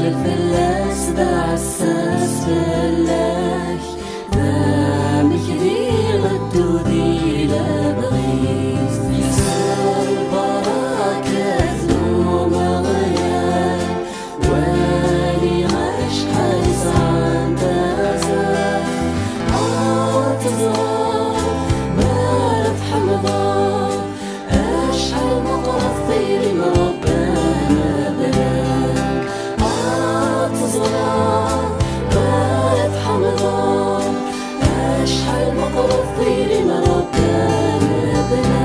الفلاس بعساس فلاح ذا مكذيل الدودي لبغيث يسال بركة نوم غيان واني غش حيز عن تزال عطزال بارد حمضان أشعل مقرف طير مربانا بلاد عطزال بارد حمضان أشعل مقرف طير مربانا بلاد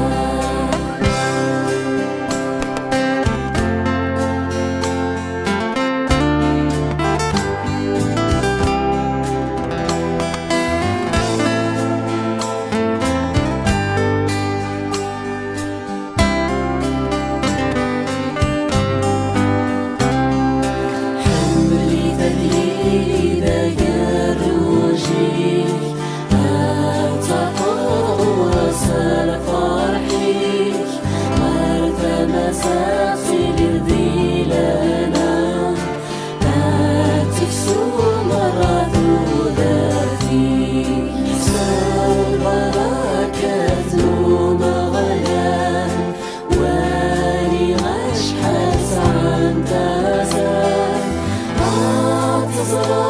Zara